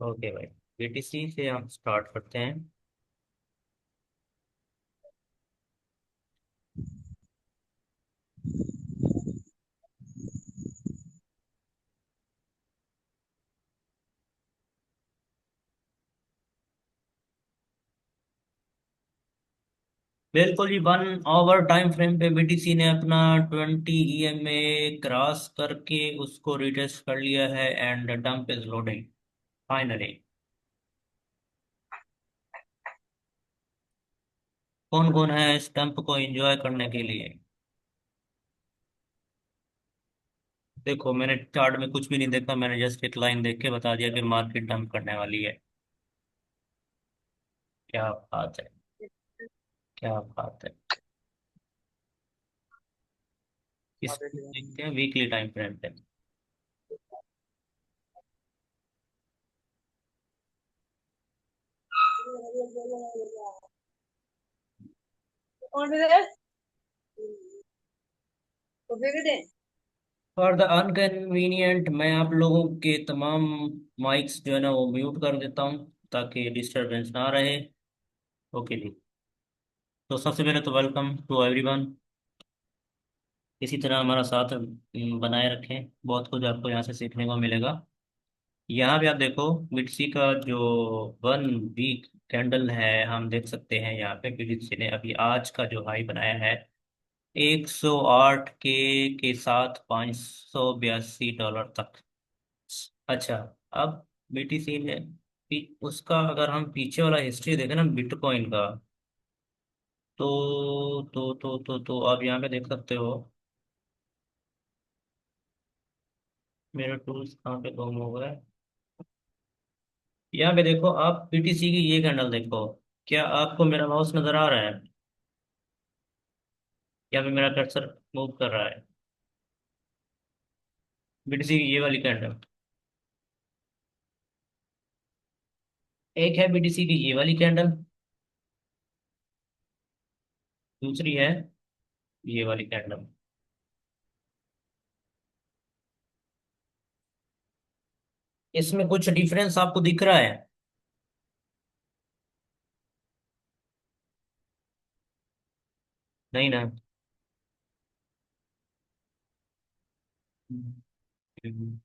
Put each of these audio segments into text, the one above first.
Okay भाई, BTC से हम स्टार्ट करते हैं। बिल्कुल जी, 1 आवर टाइम फ्रेम पे बीटीसी ने अपना 20 EMA क्रॉस करके उसको रिटेस्ट कर लिया है and dump is loading finally. कौन कौन है इस डंप को एंजॉय करने के लिए? देखो, मैंने चार्ट में कुछ भी नहीं देखा, मैंने जस्ट एक लाइन देख के बता दिया कि मार्केट डंप करने वाली है। क्या बात है, क्या बात है। इसको देखते हैं वीकली टाइम फ्रेम पे। फॉर द अनकन्वीनियंट, मैं आप लोगों के तमाम माइक्स जो है ना वो म्यूट कर देता हूँ ताकि डिस्टरबेंस ना रहे। ओके जी। तो सबसे पहले तो वेलकम टू एवरीवन। इसी तरह हमारा साथ बनाए रखें, बहुत कुछ आपको यहाँ से सीखने को मिलेगा। यहाँ पे आप देखो, मिर्ची का जो 1 वीक कैंडल है, हम देख सकते हैं यहाँ पे मिर्ची ने अभी आज का जो हाई बनाया है 108 के साथ $582 तक। अच्छा, अब बीटीसी ने उसका अगर हम पीछे वाला हिस्ट्री देखें ना बिटकॉइन का, तो आप यहाँ पे देख सकते हो। मेरे टूल्स कहाँ पे गुम हो गए? यहाँ पे देखो, आप बीटीसी की ये कैंडल देखो। क्या आपको मेरा माउस नजर आ रहा है? या फिर मेरा कर्सर मूव कर रहा है? बीटीसी की ये वाली कैंडल, एक है बीटीसी की ये वाली कैंडल, दूसरी है ये वाली कैंडल। इसमें कुछ डिफरेंस आपको दिख रहा है? नहीं ना? हम्म।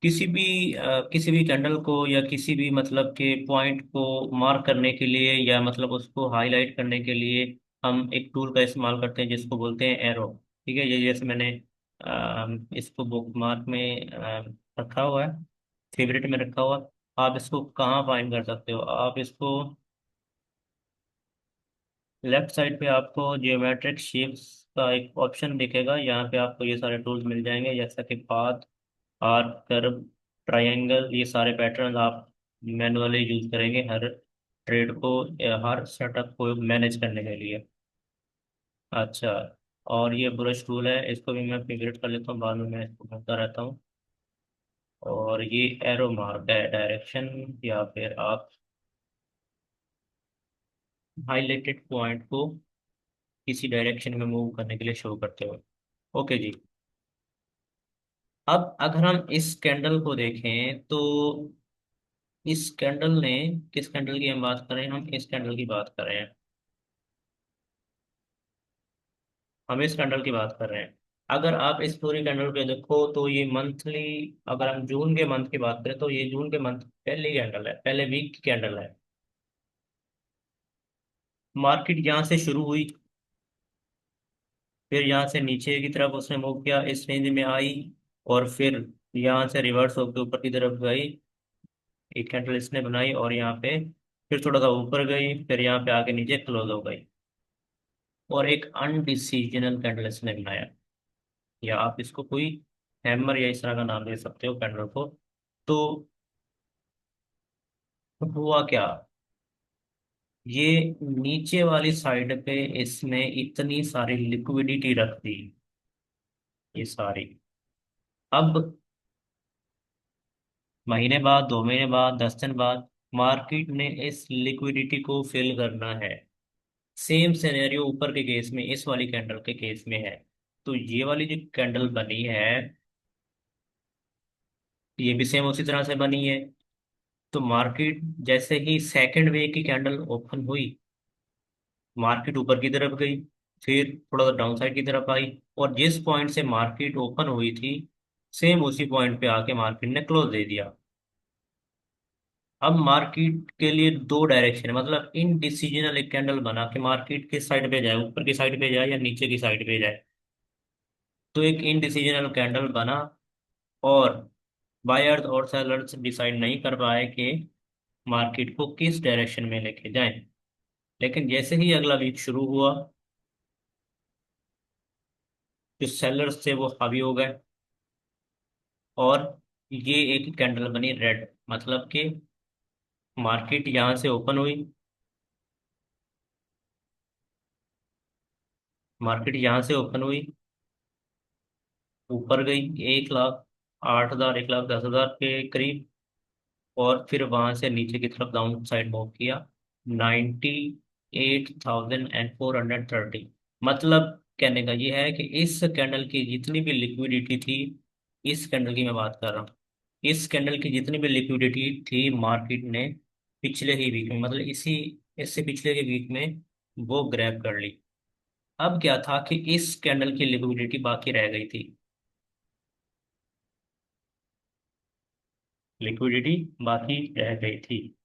किसी भी कैंडल को या किसी भी मतलब के पॉइंट को मार्क करने के लिए या मतलब उसको हाईलाइट करने के लिए हम एक टूल का इस्तेमाल करते हैं जिसको बोलते हैं एरो। ठीक है, ये जैसे मैंने इसको बुक मार्क में रखा हुआ है, फेवरेट में रखा हुआ। आप इसको कहाँ फाइंड कर सकते हो? आप इसको लेफ्ट साइड पे आपको जियोमेट्रिक शेप्स का एक ऑप्शन दिखेगा, यहाँ पे आपको ये सारे टूल्स मिल जाएंगे जैसा कि पाथ, आर्क, कर्व, ट्रायंगल। ये सारे पैटर्न आप मैनुअली यूज करेंगे हर ट्रेड को या हर सेटअप को मैनेज करने के लिए। अच्छा, और ये ब्रश टूल है, इसको भी मैं फेवरेट कर लेता हूँ, बाद में मैं इसको करता रहता हूँ। और ये एरो मार्क है, डायरेक्शन या फिर आप हाईलाइटेड पॉइंट को किसी डायरेक्शन में मूव करने के लिए शो करते हो। ओके जी। अब अगर हम इस कैंडल को देखें तो इस कैंडल ने, किस कैंडल की हम बात करें? हम इस कैंडल की बात कर रहे हैं, हम इस कैंडल की बात कर रहे हैं। अगर आप इस पूरी कैंडल पे देखो तो ये मंथली, अगर हम जून के मंथ की बात करें तो ये जून के मंथ पहली कैंडल है, पहले वीक की कैंडल है। मार्केट यहाँ से शुरू हुई, फिर यहाँ से नीचे की तरफ उसने मूव किया, इस रेंज में आई, और फिर यहाँ से रिवर्स होकर ऊपर की तरफ गई। एक कैंडल इसने बनाई और यहाँ पे फिर थोड़ा सा ऊपर गई, फिर यहाँ पे आके नीचे क्लोज हो गई, और एक अनडिसीजनल कैंडल इसने बनाया। या आप इसको कोई हैमर या इस तरह का नाम दे सकते हो कैंडल को। तो हुआ क्या? ये नीचे वाली साइड पे इसने इतनी सारी लिक्विडिटी रख दी, ये सारी। अब महीने बाद, 2 महीने बाद, 10 दिन बाद मार्केट ने इस लिक्विडिटी को फिल करना है। सेम सिनेरियो ऊपर के केस में, इस वाली कैंडल के केस में है। तो ये वाली जो कैंडल बनी है, ये भी सेम उसी तरह से बनी है। तो मार्केट जैसे ही सेकंड वे की कैंडल ओपन हुई, मार्केट ऊपर की तरफ गई, फिर थोड़ा सा डाउन साइड की तरफ आई, और जिस पॉइंट से मार्केट ओपन हुई थी, सेम उसी पॉइंट पे आके मार्केट ने क्लोज दे दिया। अब मार्केट के लिए दो डायरेक्शन है, मतलब इन डिसीजनल एक कैंडल बना के मार्केट किस साइड पे जाए, ऊपर की साइड पे जाए या नीचे की साइड पे जाए। तो एक इन डिसीजनल कैंडल बना, और बायर्स और सेलर्स डिसाइड नहीं कर पाए कि मार्केट को किस डायरेक्शन में लेके जाएं। लेकिन जैसे ही अगला वीक शुरू हुआ, जो सेलर्स थे वो हावी हो गए, और ये एक कैंडल बनी रेड, मतलब कि मार्केट यहाँ से ओपन हुई, मार्केट यहाँ से ओपन हुई, ऊपर गई 1,08,000, 1,10,000 के करीब, और फिर वहां से नीचे की तरफ डाउन साइड मूव किया 98,430। मतलब कहने का ये है कि इस कैंडल की जितनी भी लिक्विडिटी थी, इस कैंडल की मैं बात कर रहा हूँ, इस कैंडल की जितनी भी लिक्विडिटी थी मार्केट ने पिछले ही वीक में, मतलब इसी इससे पिछले के वीक में वो ग्रैब कर ली। अब क्या था कि इस कैंडल की लिक्विडिटी बाकी रह गई थी, लिक्विडिटी बाकी रह गई थी।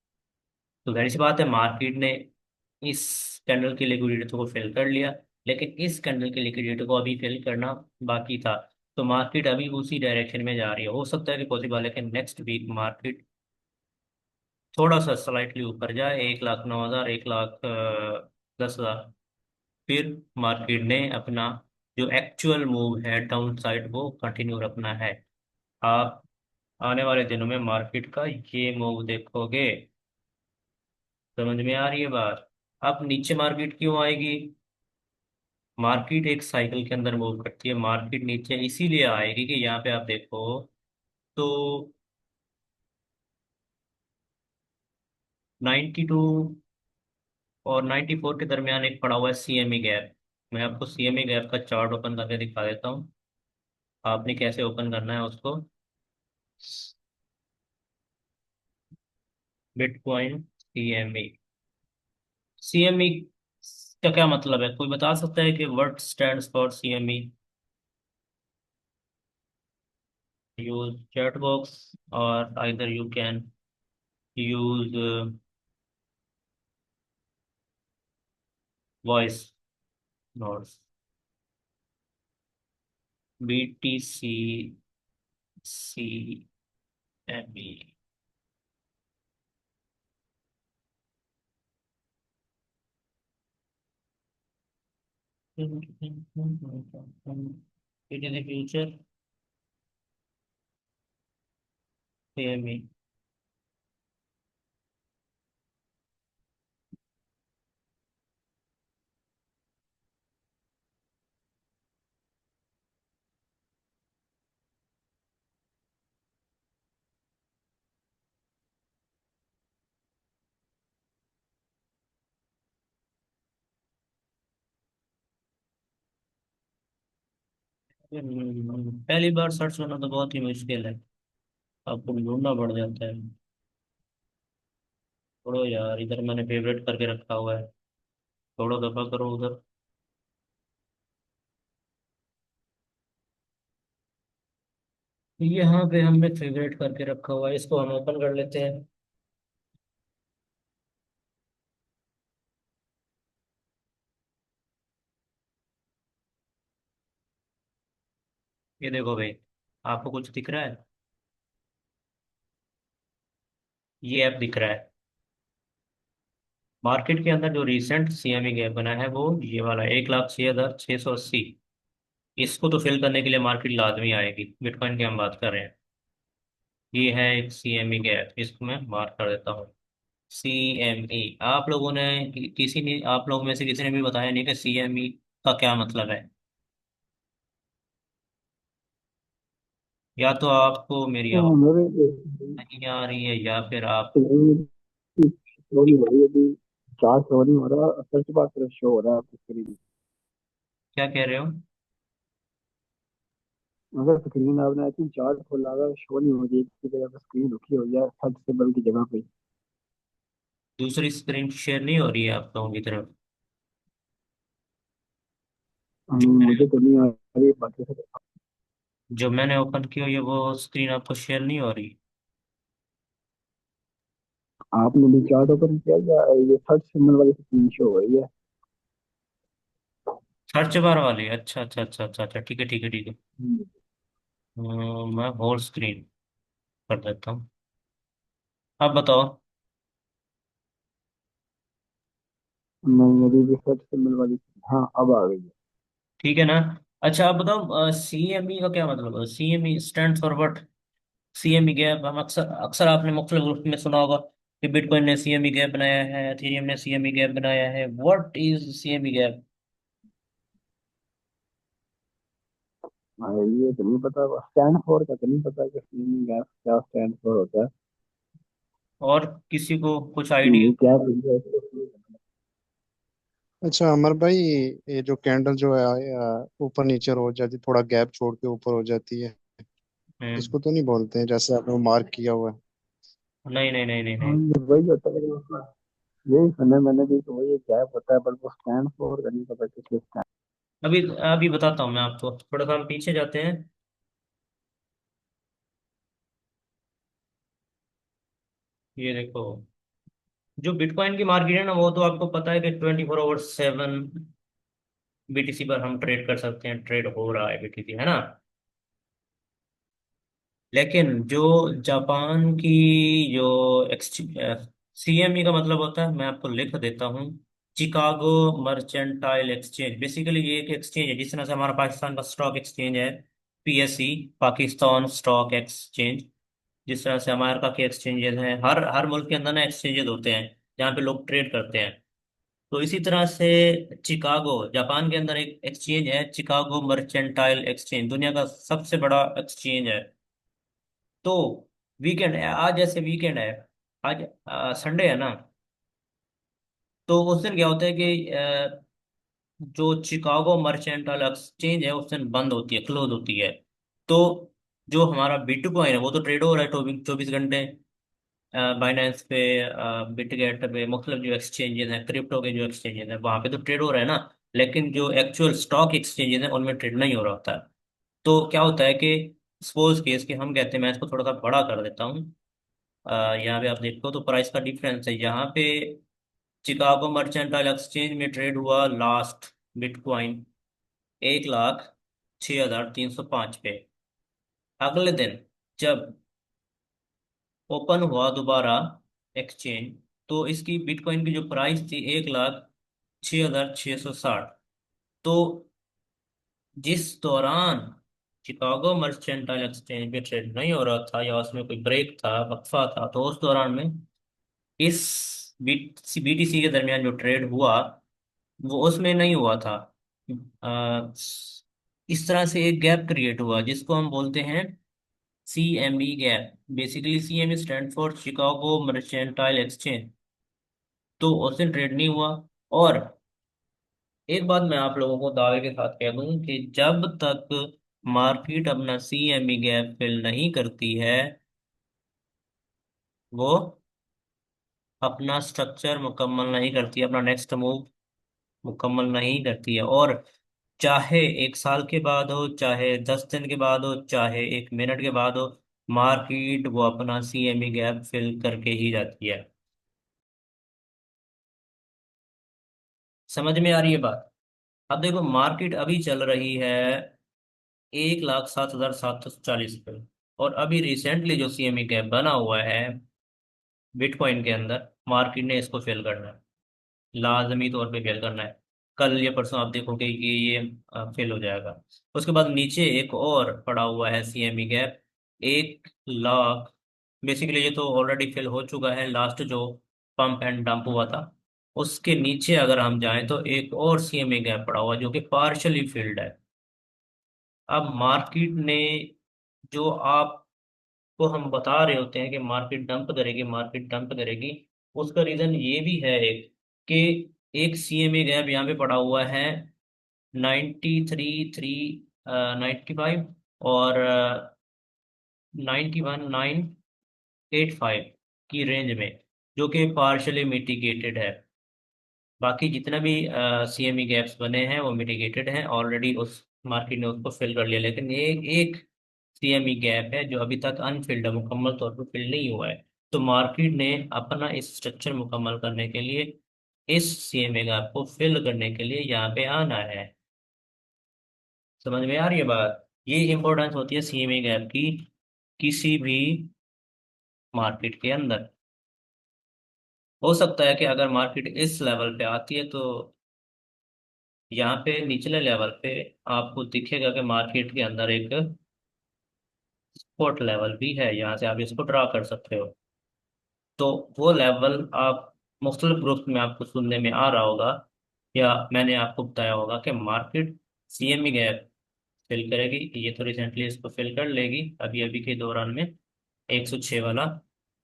तो जाहिर सी बात है, मार्केट ने इस कैंडल की लिक्विडिटी को फिल कर लिया, लेकिन इस कैंडल की लिक्विडिटी को अभी फिल करना बाकी था। तो मार्केट अभी उसी डायरेक्शन में जा रही है। हो सकता है कि पॉसिबल है कि नेक्स्ट वीक मार्केट थोड़ा सा स्लाइटली ऊपर जाए, 1,09,000, 1,10,000। फिर मार्केट ने अपना जो एक्चुअल मूव है डाउन साइड वो कंटिन्यू रखना है। आप आने वाले दिनों में मार्केट का ये मूव देखोगे। समझ में आ रही है बात? अब नीचे मार्केट क्यों आएगी? मार्केट एक साइकिल के अंदर मूव करती है, मार्केट नीचे इसीलिए आएगी कि यहाँ पे आप देखो तो 92 और 94 के दरमियान एक पड़ा हुआ है CME गैप। मैं आपको CME गैप का चार्ट ओपन करके दिखा देता हूँ, आपने कैसे ओपन करना है उसको। बिटकॉइन CME, CME का क्या मतलब है? कोई बता सकता है कि what stands for CME? Use chat box, और either you can use voice notes. BTC CME। It is the future CME। पहली बार सर्च करना तो बहुत ही मुश्किल है, आपको ढूंढना पड़ जाता है। छोड़ो यार, इधर मैंने फेवरेट करके रखा हुआ है, छोड़ो, दफा करो उधर। यहाँ पे हमने फेवरेट करके रखा हुआ है, इसको हम ओपन कर लेते हैं। ये देखो भाई, आपको कुछ दिख रहा है? ये ऐप दिख रहा है। मार्केट के अंदर जो रिसेंट CME गैप बना है वो ये वाला 1,06,680। इसको तो फिल करने के लिए मार्केट लाजमी आएगी, बिटकॉइन की हम बात कर रहे हैं। ये है एक CME गैप, इसको मैं मार्क कर देता हूँ। CME, आप लोगों ने किसी ने, आप लोगों में से किसी ने भी बताया नहीं कि CME का क्या मतलब है। या तो आपको मेरी हाँ, आवाज़ मेरे नहीं आ रही है, या फिर आप स्टोरी भाई अभी। चार्ट शो नहीं हो रहा, सर्च बार सिर्फ शो हो रहा है आपकी स्क्रीन। क्या कह रहे हो? अगर स्क्रीन आपने आई थिंक चार्ट खोला हुआ शो नहीं हो रही, किसी जगह पे स्क्रीन रुकी हो जाए सर्च सिंबल की जगह पे। दूसरी स्क्रीन शेयर नहीं हो रही है आप लोगों की तरफ? जो मुझे तो नहीं आ रही बाकी सब। जो मैंने ओपन की हुई है वो स्क्रीन आपको शेयर नहीं हो रही? आपने भी चार्ट ओपन किया या ये सर्च सिंबल वाली स्क्रीन शो हो रही है? सर्च बार वाली, अच्छा अच्छा अच्छा अच्छा अच्छा, ठीक है ठीक है ठीक है। हम्म। मैं होल स्क्रीन कर देता हूँ। आप बताओ। नहीं, अभी भी सर्च सिंबल वाली। हाँ, अब आ गई है। ठीक है ना? अच्छा आप बताओ, सी एम ई का क्या मतलब है? C M E stand for what? C M E gap हम अक्सर अक्सर आपने मुख्तलिफ ग्रुप में सुना होगा कि बिटकॉइन ने सी एम ई गैप बनाया है, एथेरियम ने सी एम ई गैप बनाया है। What is C M E gap? ये तो नहीं पता, स्टैंड फॉर का तो नहीं पता कि स्ट्रीमिंग गैप क्या स्टैंड फॉर होता है। और किसी को कुछ ये आइडिया? क्या है? अच्छा अमर भाई, ये जो कैंडल जो है ऊपर नीचे हो जाती, थोड़ा गैप छोड़ के ऊपर हो जाती है, हम्म। इसको तो नहीं बोलते हैं जैसे आपने मार्क किया हुआ है? नहीं नहीं नहीं नहीं हाँ, नहीं। ये वही होता है, लेकिन उसमें यही सुना मैंने भी कि वही गैप होता है, पर वो स्टैंड फॉर का नहीं पता कि किस stand। अभी अभी बताता हूँ मैं आपको, थोड़ा सा हम पीछे जाते हैं। ये देखो, जो बिटकॉइन की मार्केट है ना, वो तो आपको पता है कि 24/7 बीटीसी पर हम ट्रेड कर सकते हैं, ट्रेड हो रहा है बीटीसी, है ना? लेकिन जो जापान की जो सीएमई का मतलब होता है, मैं आपको लिख देता हूँ। Chicago mercantile exchange. बेसिकली ये एक एक्सचेंज है, जिस तरह से हमारा पाकिस्तान का स्टॉक एक्सचेंज है, पीएससी, पाकिस्तान स्टॉक एक्सचेंज। जिस तरह से अमेरिका के एक्सचेंजेस हैं, हर हर मुल्क के अंदर ना एक्सचेंजेस होते हैं जहाँ पे लोग ट्रेड करते हैं। तो इसी तरह से चिकागो, जापान के अंदर एक एक्सचेंज है, चिकागो मर्चेंटाइल एक्सचेंज, दुनिया का सबसे बड़ा एक्सचेंज है। तो वीकेंड है आज, जैसे वीकेंड है, आज संडे है ना, तो उस दिन क्या होता है कि जो चिकागो मर्चेंटाइल एक्सचेंज है उस दिन बंद होती है, क्लोज होती है। तो जो हमारा बिटकॉइन है वो तो ट्रेड हो रहा है 24 घंटे, बाइनेंस पे, बिटगेट पे, मुख्तलिफ जो एक्सचेंजेस हैं, क्रिप्टो के जो एक्सचेंजेस हैं वहाँ पे तो ट्रेड हो रहा है ना। लेकिन जो एक्चुअल स्टॉक एक्सचेंजेस हैं उनमें ट्रेड नहीं हो रहा होता है। तो क्या होता है कि सपोज केस कि हम कहते हैं, मैं इसको थोड़ा सा बड़ा कर देता हूँ। यहाँ पे आप देखो तो प्राइस का डिफरेंस है यहाँ पे। चिकागो मर्चेंटाइल एक्सचेंज में ट्रेड हुआ लास्ट बिटकॉइन 1,06,305 पे। अगले दिन जब ओपन हुआ दोबारा एक्सचेंज, तो इसकी बिटकॉइन की जो प्राइस थी 1,06,660। तो जिस दौरान चिकागो मर्चेंटाइल एक्सचेंज में ट्रेड नहीं हो रहा था, या उसमें कोई ब्रेक था, वक्फा था, तो उस दौरान में इस बीटीसी के दरमियान जो ट्रेड हुआ वो उसमें नहीं हुआ था। अ, इस तरह से एक गैप क्रिएट हुआ जिसको हम बोलते हैं C M E gap. Basically C M E stand for Chicago mercantile exchange. तो उस दिन ट्रेड नहीं हुआ। और एक बात मैं आप लोगों को दावे के साथ कह दूं कि जब तक मार्केट अपना C M E gap fill नहीं करती है, वो अपना स्ट्रक्चर मुकम्मल नहीं करती, अपना नेक्स्ट मूव मुकम्मल नहीं करती है। और चाहे 1 साल के बाद हो, चाहे 10 दिन के बाद हो, चाहे 1 मिनट के बाद हो, मार्केट वो अपना C M E gap fill करके ही जाती है। समझ में आ रही है बात? अब देखो, मार्केट अभी चल रही है 1,07,740 पे। और अभी रिसेंटली जो सी एम ई गैप बना हुआ है बिटकॉइन के अंदर, मार्केट ने इसको फिल करना है, लाजमी तौर पे फेल करना है। कल या परसों आप देखोगे कि ये फेल हो जाएगा। उसके बाद नीचे एक और पड़ा हुआ है सीएमई गैप, 1 लाख। बेसिकली ये तो ऑलरेडी फेल हो चुका है, लास्ट जो पंप एंड डंप हुआ था। उसके नीचे अगर हम जाएं तो एक और सीएमई गैप पड़ा हुआ है जो कि पार्शली फील्ड है। अब मार्केट ने, जो आपको हम बता रहे होते हैं कि मार्केट डंप करेगी, मार्केट डंप करेगी, उसका रीजन ये भी है एक, कि एक CME गैप यहाँ पे पड़ा हुआ है 93,385 और 91,985 की रेंज में, जो कि पार्शली मिटिगेटेड है। बाकी जितना भी CME गैप्स बने हैं वो मिटिगेटेड हैं ऑलरेडी, उस मार्केट ने उसको फिल कर लिया। लेकिन ये एक CME गैप है जो अभी तक अनफिल्ड है, मुकम्मल तौर पर फिल नहीं हुआ है। तो मार्केट ने अपना इस स्ट्रक्चर मुकम्मल करने के लिए, इस CME गैप को फिल करने के लिए यहाँ पे आना है। समझ में आ रही है बात? ये इंपॉर्टेंस होती है CME गैप की किसी भी मार्केट के अंदर। हो सकता है कि अगर मार्केट इस लेवल पे आती है तो यहाँ पे निचले लेवल पे आपको दिखेगा कि मार्केट के अंदर एक सपोर्ट लेवल भी है, यहाँ से आप इसको ड्रा कर सकते हो। तो वो लेवल आप मुख्तलिफ ग्रुप्स में आपको सुनने में आ रहा होगा, या मैंने आपको बताया होगा कि मार्केट CME गैप फिल करेगी। ये तो रिसेंटली इसको फिल कर लेगी अभी अभी के दौरान में, 106 वाला।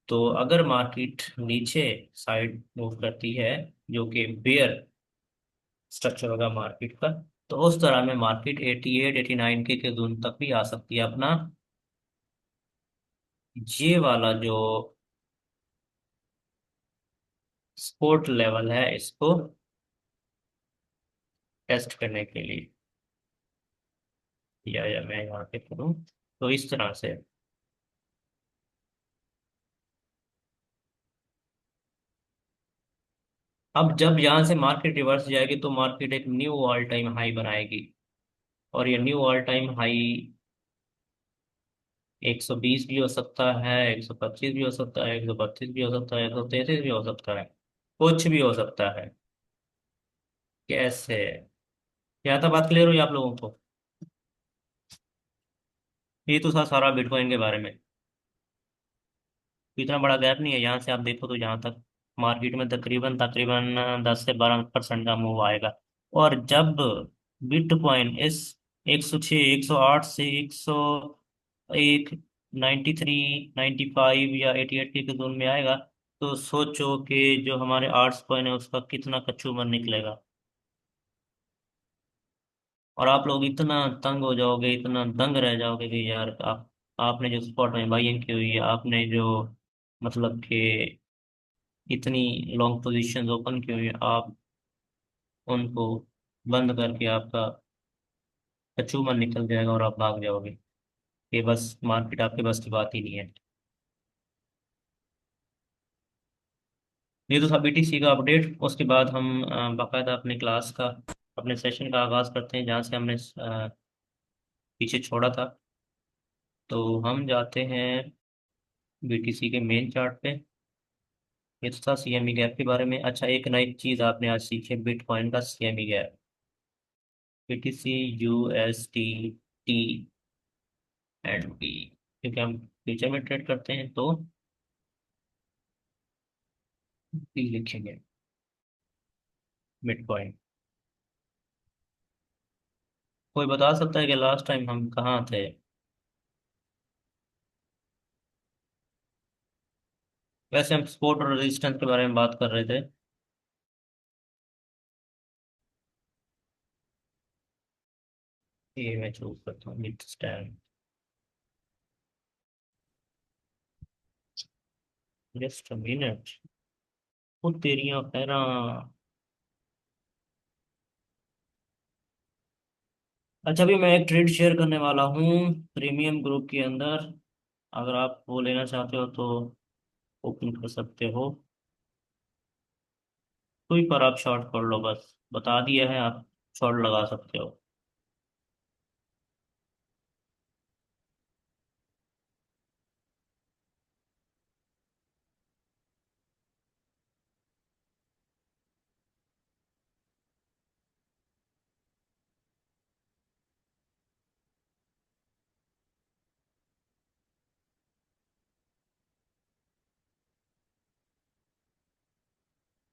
तो अगर मार्केट नीचे साइड मूव करती है, जो कि बेयर स्ट्रक्चर होगा मार्केट का, तो उस तरह में मार्केट 88 89 के जोन तक भी आ सकती है। अपना ये वाला जो सपोर्ट लेवल है इसको टेस्ट करने के लिए, या मैं यहाँ पे करूँ तो इस तरह से। अब जब यहाँ से मार्केट रिवर्स जाएगी तो मार्केट एक न्यू ऑल टाइम हाई बनाएगी, और ये न्यू ऑल टाइम हाई 120 भी हो सकता है, 125 भी हो सकता है, 132 भी हो सकता है, 133 भी हो सकता है, कुछ भी हो सकता है। कैसे? यहाँ तक बात क्लियर हुई आप लोगों को? ये तो था सारा बिटकॉइन के बारे में। इतना बड़ा गैप नहीं है, यहाँ से आप देखो तो यहाँ तक मार्केट में तकरीबन तकरीबन 10 से 12% का मूव आएगा। और जब बिटकॉइन इस 106 108 से 101 93 95 या 88 के जोन में आएगा, तो सोचो कि जो हमारे आर्ट्स कॉइन है उसका कितना कचूमर निकलेगा। और आप लोग इतना तंग हो जाओगे, इतना दंग रह जाओगे कि यार आप, आपने जो स्पॉट में बाइंग की हुई है, आपने जो मतलब कि इतनी लॉन्ग पोजीशन ओपन की हुई है, आप उनको बंद करके आपका कचूमर निकल जाएगा और आप भाग जाओगे कि बस मार्केट आपके बस की बात ही नहीं है। ये तो था BTC का अपडेट। उसके बाद हम बाकायदा अपने क्लास का, अपने सेशन का आगाज़ करते हैं जहाँ से हमने पीछे छोड़ा था। तो हम जाते हैं BTC के मेन चार्ट पे। ये तो था CME गैप के बारे में। अच्छा, एक नई चीज़ आपने आज सीखी है, बिटकॉइन का CME गैप। BTC USDT एंड बी, क्योंकि हम फ्यूचर में ट्रेड करते हैं तो बी लिखेंगे, बिटकॉइन। कोई बता सकता है कि लास्ट टाइम हम कहाँ थे? वैसे हम सपोर्ट और रेजिस्टेंस के बारे में बात कर रहे थे। ये मैं चूज करता हूँ mid stand. Just a minute, वो तेरियां पैरा। अच्छा, अभी मैं एक ट्रेड शेयर करने वाला हूँ प्रीमियम ग्रुप के अंदर। अगर आप वो लेना चाहते हो तो ओपन कर सकते हो। कोई पर आप शॉर्ट कर लो, बस बता दिया है, आप शॉर्ट लगा सकते हो।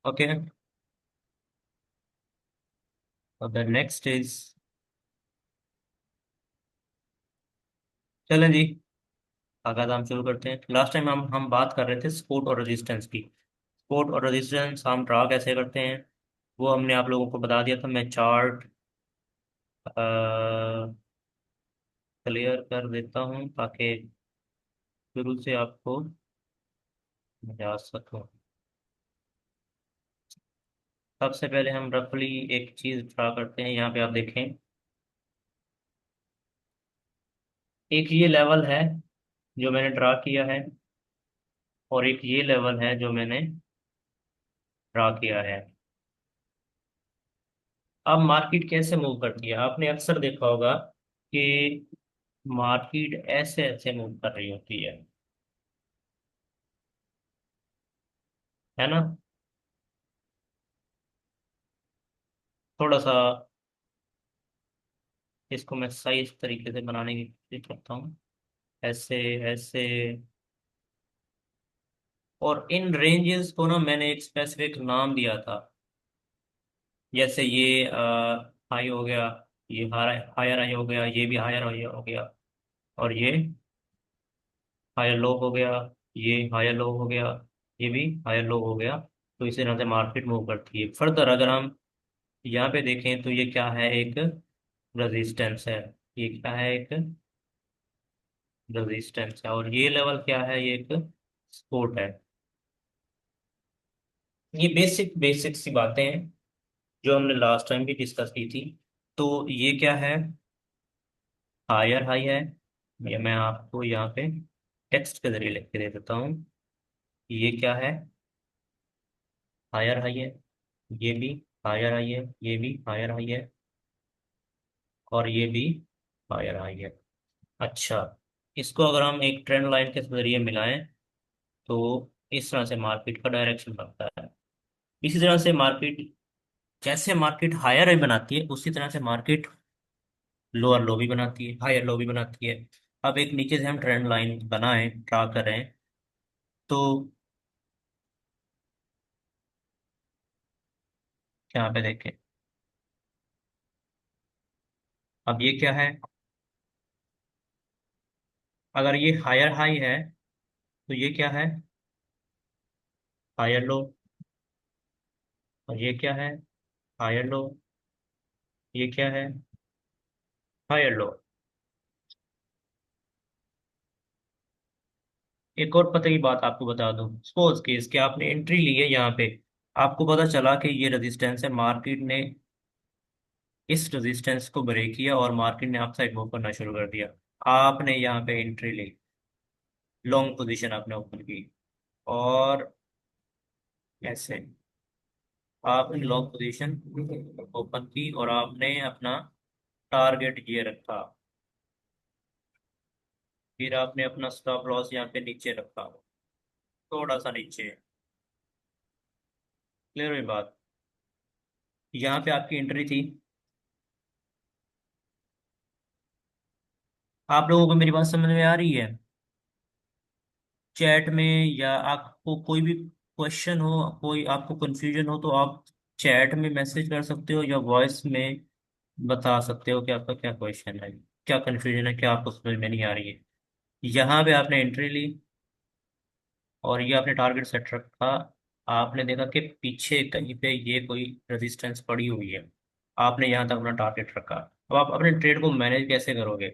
ओके, द नेक्स्ट इज, चलें जी, आगाज हम शुरू करते हैं। लास्ट टाइम हम बात कर रहे थे सपोर्ट और रेजिस्टेंस की। सपोर्ट और रेजिस्टेंस हम ड्रा कैसे करते हैं? वो हमने आप लोगों को बता दिया था। मैं चार्ट क्लियर कर देता हूँ ताकि शुरू से आपको समझा सकूँ। सबसे पहले हम रफली एक चीज ड्रा करते हैं। यहाँ पे आप देखें, एक ये लेवल है जो मैंने ड्रा किया है, और एक ये लेवल है जो मैंने ड्रा किया है। अब मार्केट कैसे मूव करती है, आपने अक्सर देखा होगा कि मार्केट ऐसे ऐसे मूव कर रही होती है ना। थोड़ा सा इसको मैं सही इस तरीके से बनाने की कोशिश करता हूँ। ऐसे ऐसे। और इन रेंजेस को ना मैंने एक स्पेसिफिक नाम दिया था। जैसे ये हाई हो गया, ये हायर हाई हो गया, ये भी हायर हाई हो गया, और ये हायर लो हो गया, ये हायर लो हो गया, ये भी हायर लो हो गया। तो इसी तरह से मार्केट मूव करती है। फर्दर अगर हम यहाँ पे देखें तो ये क्या है, एक रेजिस्टेंस है। ये क्या है, एक रेजिस्टेंस है। और ये लेवल क्या है, ये एक सपोर्ट है। ये बेसिक बेसिक सी बातें हैं जो हमने लास्ट टाइम भी डिस्कस की थी। तो ये क्या है, हायर हाई है। ये मैं आपको यहाँ पे टेक्स्ट के जरिए लिख के दे देता हूँ। ये क्या है, हायर हाई है। ये भी हायर हाई है, ये भी हायर हाई है, और ये भी हायर हाई है। अच्छा, इसको अगर हम एक ट्रेंड लाइन के जरिए मिलाएं तो इस तरह से मार्केट का डायरेक्शन बनता है। इसी तरह से मार्केट, जैसे मार्केट हायर हाई बनाती है उसी तरह से मार्केट लोअर लो भी बनाती है, हायर लो भी बनाती है। अब एक नीचे से हम ट्रेंड लाइन बनाएं, ड्रा करें, तो यहाँ पे देखें। अब ये क्या है, अगर ये हायर हाई है तो ये क्या है, हायर लो। और ये क्या है, हायर लो। ये क्या है, हायर लो। एक और पता की बात आपको बता दूं, सपोज कि इसके आपने एंट्री ली है यहाँ पे, आपको पता चला कि ये रेजिस्टेंस है, मार्केट ने इस रेजिस्टेंस को ब्रेक किया और मार्केट ने अप साइड मूव करना शुरू कर दिया। आपने यहाँ पे एंट्री ली, लॉन्ग पोजीशन आपने ओपन की, और ऐसे आपने लॉन्ग पोजीशन ओपन की और आपने अपना टारगेट ये रखा। फिर आपने अपना स्टॉप लॉस यहाँ पे नीचे रखा, थोड़ा सा नीचे। क्लियर हुई बात। यहाँ पे आपकी एंट्री थी। आप लोगों को मेरी बात समझ में आ रही है? चैट में या आपको कोई भी क्वेश्चन हो, कोई आपको कंफ्यूजन हो, तो आप चैट में मैसेज कर सकते हो या वॉइस में बता सकते हो कि आपका क्या क्वेश्चन है, क्या कंफ्यूजन है, क्या आपको समझ में नहीं आ रही है। यहाँ पे आपने एंट्री ली और ये आपने टारगेट सेट रखा। आपने देखा कि पीछे कहीं पे ये कोई रेजिस्टेंस पड़ी हुई है, आपने यहाँ तक अपना टारगेट रखा। अब आप अपने ट्रेड को मैनेज कैसे करोगे?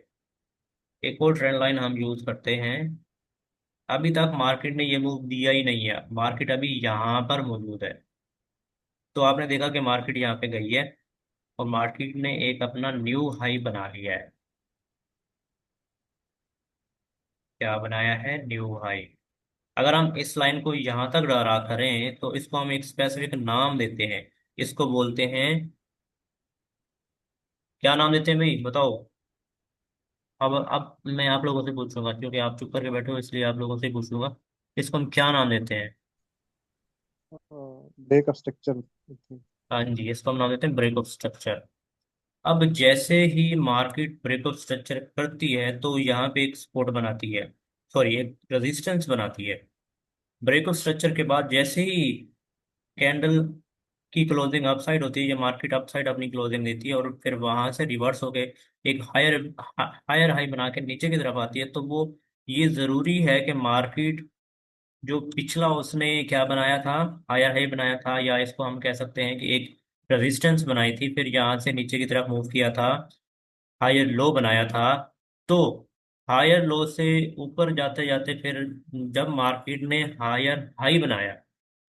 एक और ट्रेंड लाइन हम यूज करते हैं। अभी तक मार्केट ने ये मूव दिया ही नहीं है, मार्केट अभी यहाँ पर मौजूद है। तो आपने देखा कि मार्केट यहाँ पे गई है और मार्केट ने एक अपना न्यू हाई बना लिया है। क्या बनाया है, न्यू हाई। अगर हम इस लाइन को यहाँ तक ड्रा करें तो इसको हम एक स्पेसिफिक नाम देते हैं। इसको बोलते हैं, क्या नाम देते हैं भाई बताओ? अब मैं आप लोगों से पूछूंगा क्योंकि आप चुप करके बैठे हो, इसलिए आप लोगों से ही पूछूंगा, इसको हम क्या नाम देते हैं? Break of structure. हाँ जी, इसको हम नाम देते हैं ब्रेक ऑफ स्ट्रक्चर। अब जैसे ही मार्केट ब्रेक ऑफ स्ट्रक्चर करती है तो यहाँ पे एक सपोर्ट बनाती है, सॉरी एक रेजिस्टेंस बनाती है। ब्रेक ऑफ स्ट्रक्चर के बाद जैसे ही कैंडल की क्लोजिंग अपसाइड होती है, ये मार्केट अपसाइड अपनी क्लोजिंग देती है और फिर वहां से रिवर्स होके एक हायर हायर हाई बना के नीचे की तरफ आती है, तो वो ये जरूरी है कि मार्केट जो पिछला उसने क्या बनाया था, हायर हाई बनाया था, या इसको हम कह सकते हैं कि एक रेजिस्टेंस बनाई थी, फिर यहाँ से नीचे की तरफ मूव किया था, हायर लो बनाया था। तो हायर लो से ऊपर जाते जाते फिर जब मार्केट ने हायर हाई बनाया,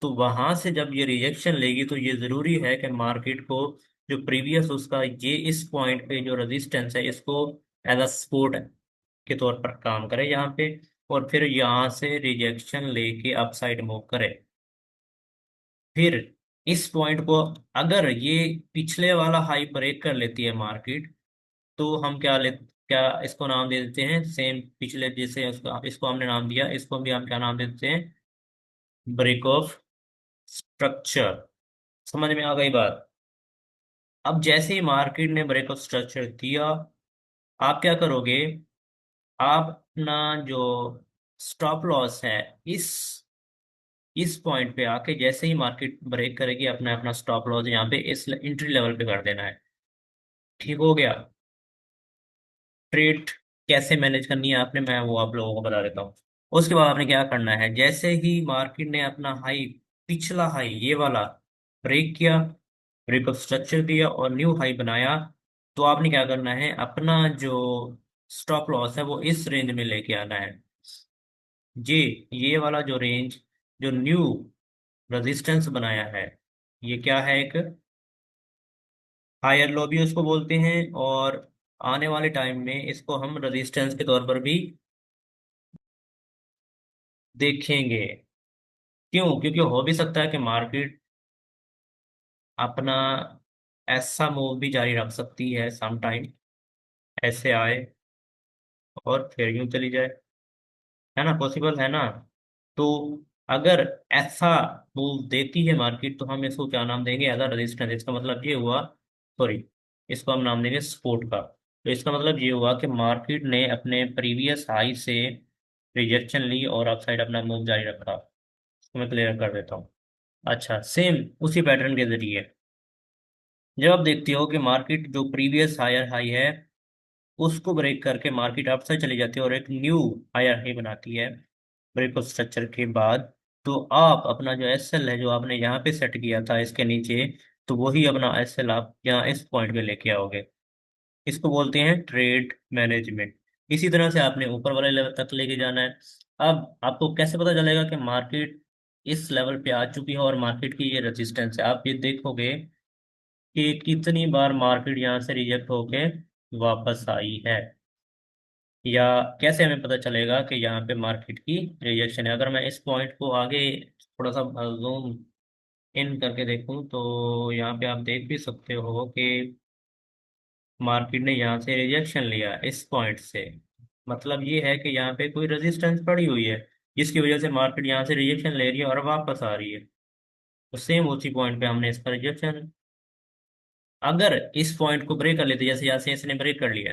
तो वहां से जब ये रिजेक्शन लेगी तो ये जरूरी है कि मार्केट को जो प्रीवियस उसका ये इस पॉइंट पे जो रेजिस्टेंस है इसको एज अ सपोर्ट के तौर पर काम करे यहाँ पे, और फिर यहाँ से रिजेक्शन लेके अपसाइड मूव करे। फिर इस पॉइंट को अगर ये पिछले वाला हाई ब्रेक कर लेती है मार्केट, तो हम क्या इसको नाम दे देते हैं सेम पिछले जैसे इसको हमने नाम दिया, इसको भी हम क्या नाम दे देते हैं, ब्रेक ऑफ स्ट्रक्चर। समझ में आ गई बात? अब जैसे ही मार्केट ने ब्रेक ऑफ स्ट्रक्चर दिया, आप क्या करोगे, आप अपना जो स्टॉप लॉस है इस इस पॉइंट पे आके जैसे ही मार्केट ब्रेक करेगी, अपना अपना स्टॉप लॉस यहाँ पे इस एंट्री लेवल पे कर देना है। ठीक हो गया? ट्रेड कैसे मैनेज करनी है आपने, मैं वो आप लोगों को बता देता हूँ। उसके बाद आपने क्या करना है, जैसे ही मार्केट ने अपना हाई, पिछला हाई ये वाला ब्रेक किया, ब्रेक ऑफ स्ट्रक्चर दिया और न्यू हाई बनाया, तो आपने क्या करना है, अपना जो स्टॉप लॉस है वो इस रेंज में लेके आना है। ये ये वाला जो रेंज, जो न्यू रेजिस्टेंस बनाया है, ये क्या है, एक हायर लो भी उसको बोलते हैं, और आने वाले टाइम में इसको हम रेजिस्टेंस के तौर पर भी देखेंगे। क्यों? क्योंकि हो भी सकता है कि मार्केट अपना ऐसा मूव भी जारी रख सकती है, सम टाइम ऐसे आए और फिर यूं चली जाए, है ना, पॉसिबल है ना। तो अगर ऐसा मूव देती है मार्केट, तो हम इसको क्या नाम देंगे, एज अ रेजिस्टेंस। इसका मतलब ये हुआ, सॉरी, इसको हम नाम देंगे सपोर्ट का। तो इसका मतलब ये हुआ कि मार्केट ने अपने प्रीवियस हाई से रिजेक्शन ली और अपसाइड अपना मूव जारी रखा। इसको मैं क्लियर कर देता हूँ। अच्छा, सेम उसी पैटर्न के जरिए जब आप देखते हो कि मार्केट जो प्रीवियस हायर हाई है उसको ब्रेक करके मार्केट अप साइड चली जाती है और एक न्यू हायर हाई बनाती है ब्रेक ऑफ स्ट्रक्चर के बाद, तो आप अपना जो एसएल है जो आपने यहाँ पे सेट किया था इसके नीचे, तो वही अपना एसएल आप यहाँ इस पॉइंट पे लेके आओगे। इसको बोलते हैं ट्रेड मैनेजमेंट। इसी तरह से आपने ऊपर वाले लेवल तक लेके जाना है। अब आपको कैसे पता चलेगा कि मार्केट इस लेवल पे आ चुकी है और मार्केट की ये रेजिस्टेंस है? आप ये देखोगे कि कितनी बार मार्केट यहाँ से रिजेक्ट होके वापस आई है, या कैसे हमें पता चलेगा कि यहाँ पे मार्केट की रिजेक्शन है। अगर मैं इस पॉइंट को आगे थोड़ा सा जूम इन करके देखूं, तो यहाँ पे आप देख भी सकते हो कि मार्केट ने यहाँ से रिजेक्शन लिया इस पॉइंट से। मतलब ये है कि यहाँ पे कोई रेजिस्टेंस पड़ी हुई है जिसकी वजह से मार्केट यहाँ से रिजेक्शन ले रही है और वापस आ रही है। तो सेम उसी पॉइंट पे हमने इसका रिजेक्शन, अगर इस पॉइंट को ब्रेक कर लेते जैसे यहाँ से इसने ब्रेक कर लिया,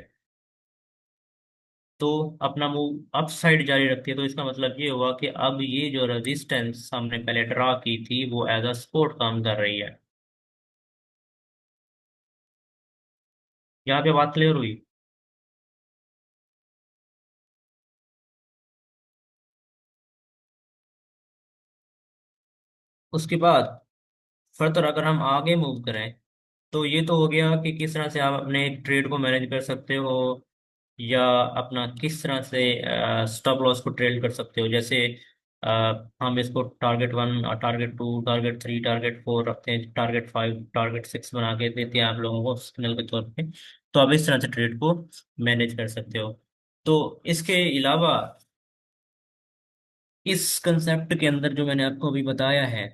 तो अपना मूव अप साइड जारी रखती है। तो इसका मतलब ये हुआ कि अब ये जो रेजिस्टेंस हमने पहले ड्रा की थी वो एज अ सपोर्ट काम कर रही है। यहाँ पे बात क्लियर हुई? उसके बाद फर्दर अगर हम आगे मूव करें, तो ये तो हो गया कि किस तरह से आप अपने ट्रेड को मैनेज कर सकते हो, या अपना किस तरह से स्टॉप लॉस को ट्रेड कर सकते हो। जैसे अ, हम इसको टारगेट 1, टारगेट 2, टारगेट 3, टारगेट 4 रखते हैं, टारगेट 5, टारगेट 6 बना के देते हैं आप लोगों को सिग्नल के तौर पे। तो आप इस तरह से ट्रेड को मैनेज कर सकते हो। तो इसके अलावा इस कंसेप्ट के अंदर जो मैंने आपको अभी बताया है,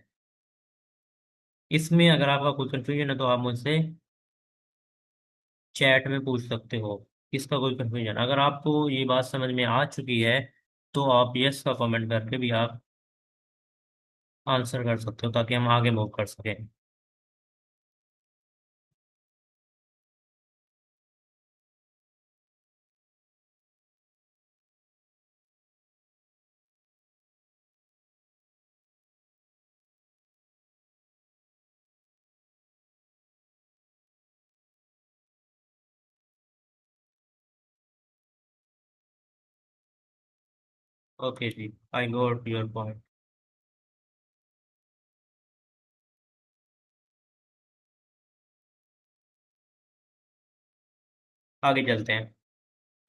इसमें अगर आपका कोई कंफ्यूजन है तो आप मुझसे चैट में पूछ सकते हो। इसका कोई कंफ्यूजन, अगर आपको ये बात समझ में आ चुकी है, तो आप यस का कमेंट करके भी आप आंसर कर सकते हो ताकि हम आगे मूव कर सकें। ओके जी, आई गॉट योर पॉइंट। आगे चलते हैं।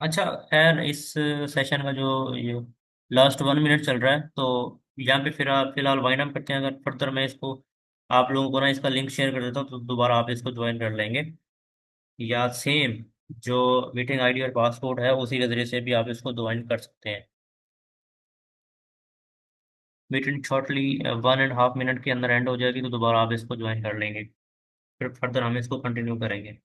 अच्छा, खैर इस सेशन का जो ये लास्ट 1 मिनट चल रहा है, तो यहाँ पे फिर फिलहाल वाइंड अप करते हैं। अगर फर्दर मैं इसको आप लोगों को ना इसका लिंक शेयर कर देता हूँ, तो दोबारा आप इसको ज्वाइन कर लेंगे, या सेम जो मीटिंग आईडी और पासवर्ड है उसी के जरिए से भी आप इसको ज्वाइन कर सकते हैं। मीटिंग शॉर्टली 1.5 मिनट के अंदर एंड हो जाएगी, तो दोबारा आप इसको ज्वाइन कर लेंगे, फिर फर्दर हम इसको कंटिन्यू करेंगे।